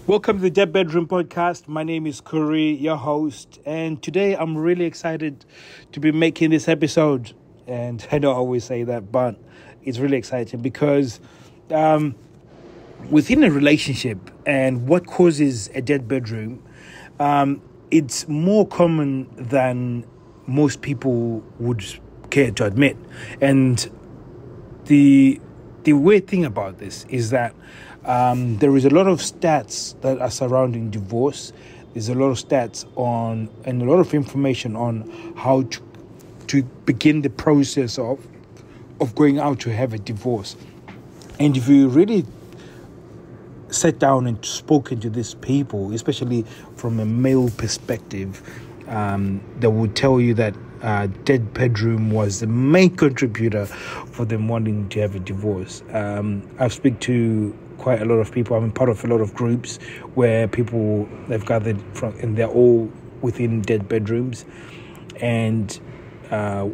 Welcome to the Dead Bedroom Podcast. My name is Curry, your host, and today I'm really excited to be making this episode. And I don't always say that, but it's really exciting because within a relationship and what causes a dead bedroom, it's more common than most people would care to admit. And the weird thing about this is that there is a lot of stats that are surrounding divorce. There's a lot of stats on and a lot of information on how to begin the process of going out to have a divorce. And if you really sat down and spoken to these people, especially from a male perspective, they would tell you that dead bedroom was the main contributor for them wanting to have a divorce. I've spoken to quite a lot of people. I'm part of a lot of groups where people have gathered from, and they're all within dead bedrooms. And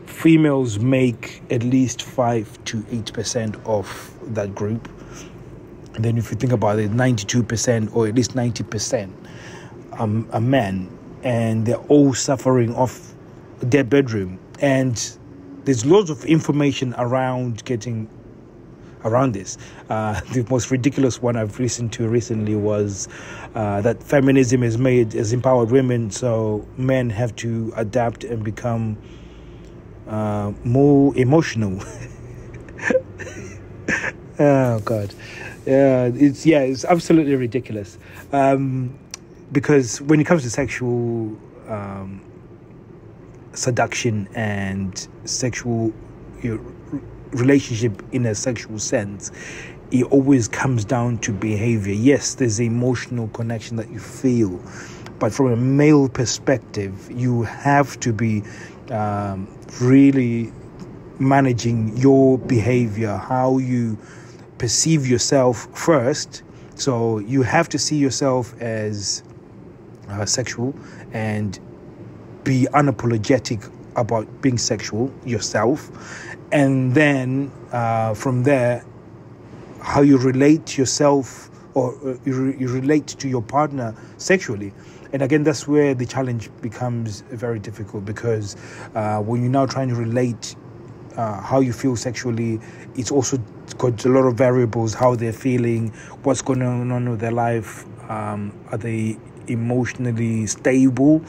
females make at least 5 to 8% of that group. And then if you think about it, 92% or at least 90% are men, and they're all suffering off dead bedroom. And there's lots of information around this. The most ridiculous one I've listened to recently was that feminism has empowered women, so men have to adapt and become more emotional. Oh God, it's absolutely ridiculous. Because when it comes to sexual seduction and sexual relationship in a sexual sense, it always comes down to behavior. Yes, there's an emotional connection that you feel, but from a male perspective, you have to be really managing your behavior, how you perceive yourself first. So you have to see yourself as sexual and be unapologetic about being sexual yourself. And then from there, how you relate to yourself or you relate to your partner sexually. And again, that's where the challenge becomes very difficult, because when you're now trying to relate how you feel sexually, it's also got a lot of variables: how they're feeling, what's going on with their life, are they emotionally stable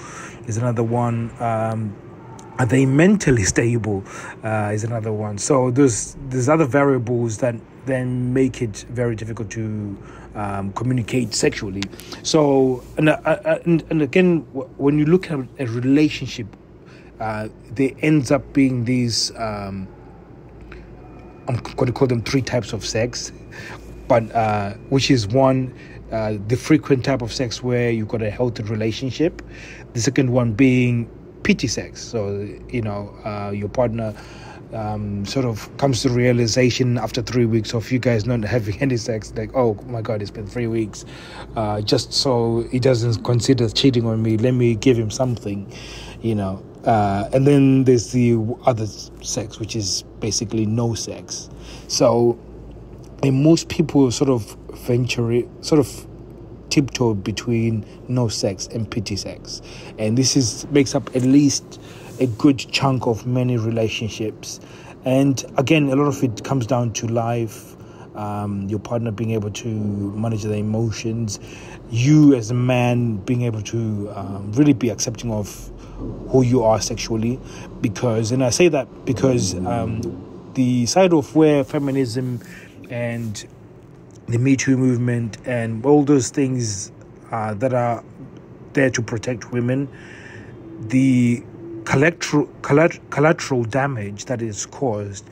is another one, are they mentally stable is another one. So there's other variables that then make it very difficult to communicate sexually. So and again, when you look at a relationship, there ends up being these I'm going to call them 3 types of sex, but which is one, the frequent type of sex where you've got a healthy relationship. The second one being pity sex. So, your partner sort of comes to realization after 3 weeks of you guys not having any sex, like, oh my God, it's been 3 weeks. Just so he doesn't consider cheating on me, let me give him something, And then there's the other sex, which is basically no sex. So, and most people sort of tiptoe between no sex and pity sex, and this makes up at least a good chunk of many relationships. And again, a lot of it comes down to life, your partner being able to manage their emotions, you as a man being able to really be accepting of who you are sexually. And I say that because the side of where feminism and the Me Too movement and all those things that are there to protect women, the collateral damage that is caused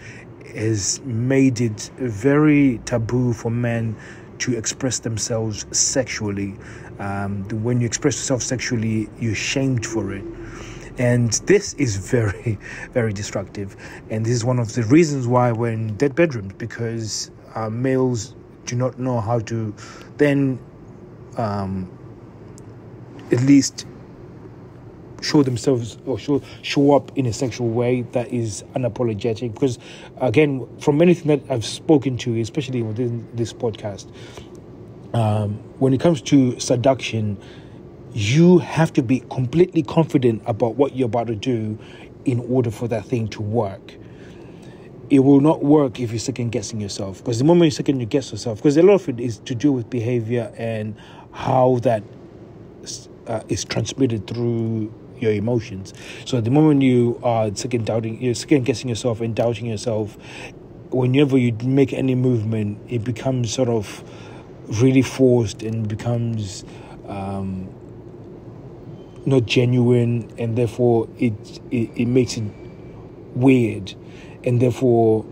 has made it very taboo for men to express themselves sexually. When you express yourself sexually, you're shamed for it. And this is very, very destructive. And this is one of the reasons why we're in dead bedrooms, because males do not know how to then at least show themselves or show up in a sexual way that is unapologetic. Because again, from anything that I've spoken to, especially within this podcast, when it comes to seduction, you have to be completely confident about what you're about to do in order for that thing to work. It will not work if you're second guessing yourself, because the moment you second guess yourself, because a lot of it is to do with behavior and how that is transmitted through your emotions. So the moment you are you're second guessing yourself and doubting yourself, whenever you make any movement, it becomes sort of really forced and becomes not genuine, and therefore it makes it weird, and therefore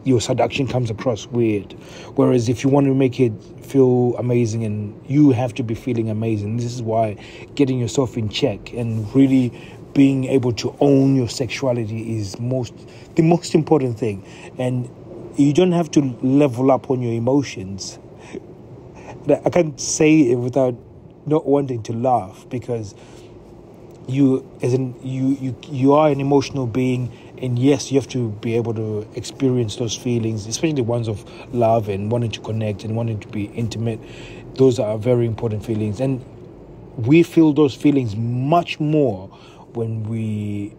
your seduction comes across weird. Whereas if you want to make it feel amazing, and you have to be feeling amazing, this is why getting yourself in check and really being able to own your sexuality is the most important thing. And you don't have to level up on your emotions. I can't say it without not wanting to laugh, because you are an emotional being, and yes, you have to be able to experience those feelings, especially the ones of love and wanting to connect and wanting to be intimate. Those are very important feelings, and we feel those feelings much more when we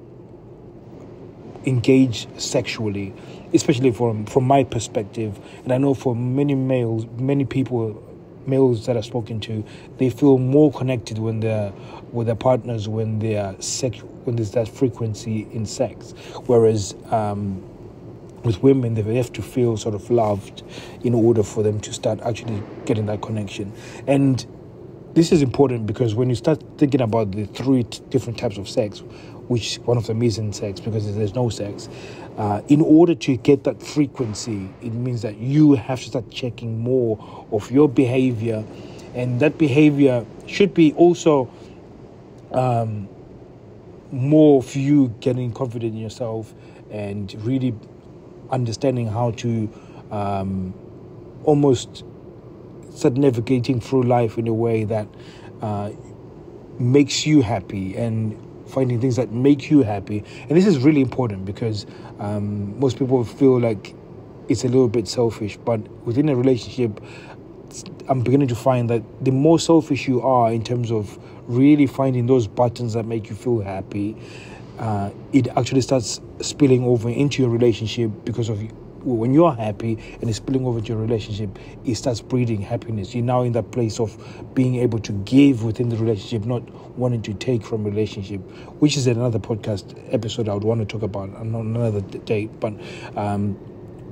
engage sexually, especially from my perspective. And I know for many males that I've spoken to, they feel more connected when they're with their partners when when there's that frequency in sex. Whereas with women, they have to feel sort of loved in order for them to start actually getting that connection. And this is important because when you start thinking about the three different types of sex, which one of them isn't sex because there's no sex, in order to get that frequency, it means that you have to start checking more of your behavior, and that behavior should be also more of you getting confident in yourself and really understanding how to almost start navigating through life in a way that makes you happy, and finding things that make you happy. And this is really important because most people feel like it's a little bit selfish, but within a relationship, I'm beginning to find that the more selfish you are in terms of really finding those buttons that make you feel happy, it actually starts spilling over into your relationship, because of when you're happy and it's spilling over to your relationship, it starts breeding happiness. You're now in that place of being able to give within the relationship, not wanting to take from relationship, which is another podcast episode I would want to talk about on another date. But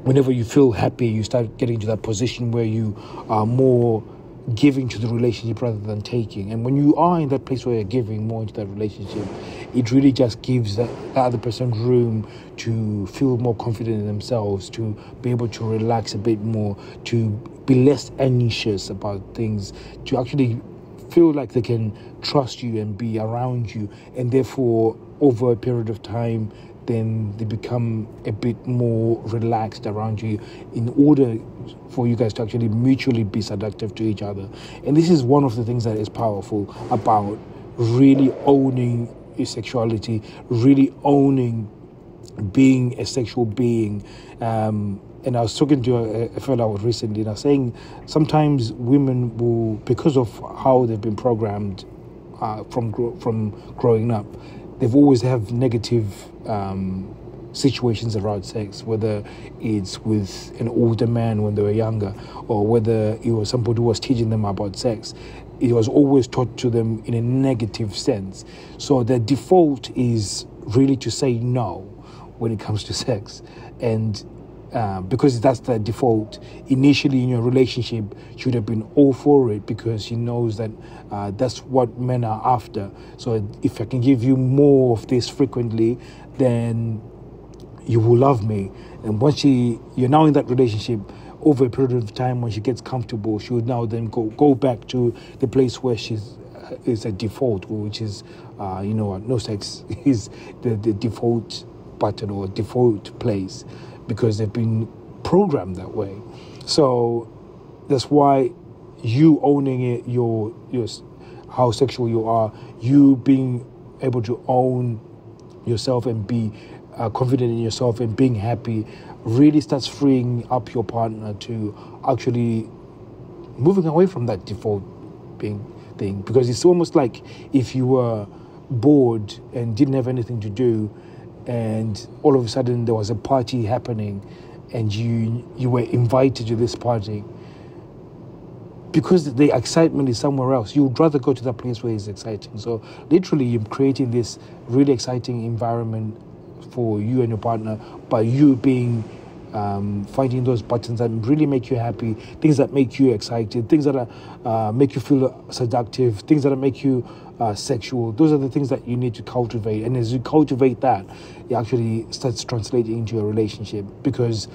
whenever you feel happy, you start getting to that position where you are more giving to the relationship rather than taking. And when you are in that place where you're giving more into that relationship, it really just gives that other person room to feel more confident in themselves, to be able to relax a bit more, to be less anxious about things, to actually feel like they can trust you and be around you. And therefore, over a period of time, then they become a bit more relaxed around you in order for you guys to actually mutually be seductive to each other. And this is one of the things that is powerful about really owning your sexuality, really owning being a sexual being. And I was talking to a fellow recently, and I was saying sometimes women will, because of how they've been programmed from growing up, they've always have negative situations around sex, whether it's with an older man when they were younger, or whether it was somebody who was teaching them about sex. It was always taught to them in a negative sense. So the default is really to say no when it comes to sex. And because that's the default, initially in your relationship, should have been all for it, because she knows that that's what men are after. So if I can give you more of this frequently, then you will love me. And once you're now in that relationship, over a period of time, when she gets comfortable, she would now then go back to the place where she's is a default, which is no sex is the default button or default place, because they've been programmed that way. So that's why you owning it, your how sexual you are, you being able to own yourself and be confident in yourself and being happy, really starts freeing up your partner to actually moving away from that default being thing, because it's almost like if you were bored and didn't have anything to do, and all of a sudden there was a party happening and you were invited to this party, because the excitement is somewhere else, you would rather go to that place where it's exciting. So literally you're creating this really exciting environment for you and your partner by you being finding those buttons that really make you happy, things that make you excited, things that make you feel seductive, things that make you sexual. Those are the things that you need to cultivate. And as you cultivate that, it actually starts translating into a relationship. Because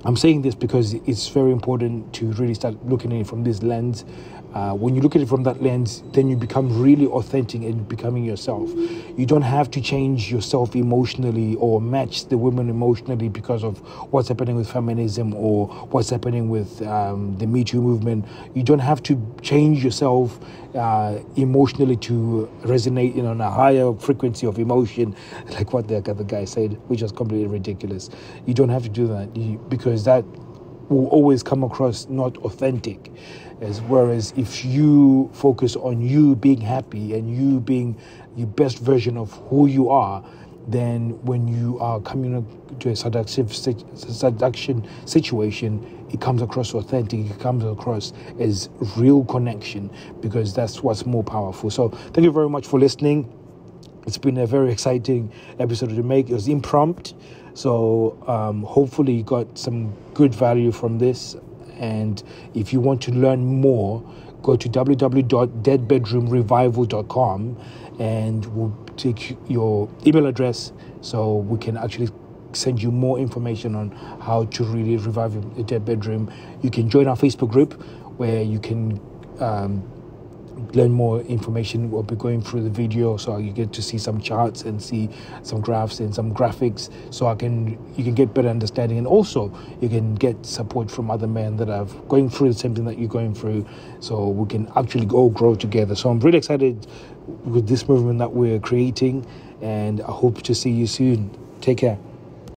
I'm saying this because it's very important to really start looking at it from this lens. When you look at it from that lens, then you become really authentic and becoming yourself. You don't have to change yourself emotionally or match the women emotionally because of what's happening with feminism or what's happening with the Me Too movement. You don't have to change yourself emotionally to resonate on a higher frequency of emotion, like what the other guy said, which was completely ridiculous. You don't have to do that because that will always come across not authentic. Whereas if you focus on you being happy and you being the best version of who you are, then when you are coming to a seduction situation, it comes across authentic, it comes across as real connection, because that's what's more powerful. So thank you very much for listening. It's been a very exciting episode to make. It was impromptu. So hopefully you got some good value from this. And if you want to learn more, go to www.deadbedroomrevival.com and we'll take your email address so we can actually send you more information on how to really revive a dead bedroom. You can join our Facebook group where you can learn more information. We'll be going through the video so you get to see some charts and see some graphs and some graphics, so you can get better understanding, and also you can get support from other men that are going through the same thing that you're going through, so we can actually all grow together. So I'm really excited with this movement that we're creating, and I hope to see you soon. Take care.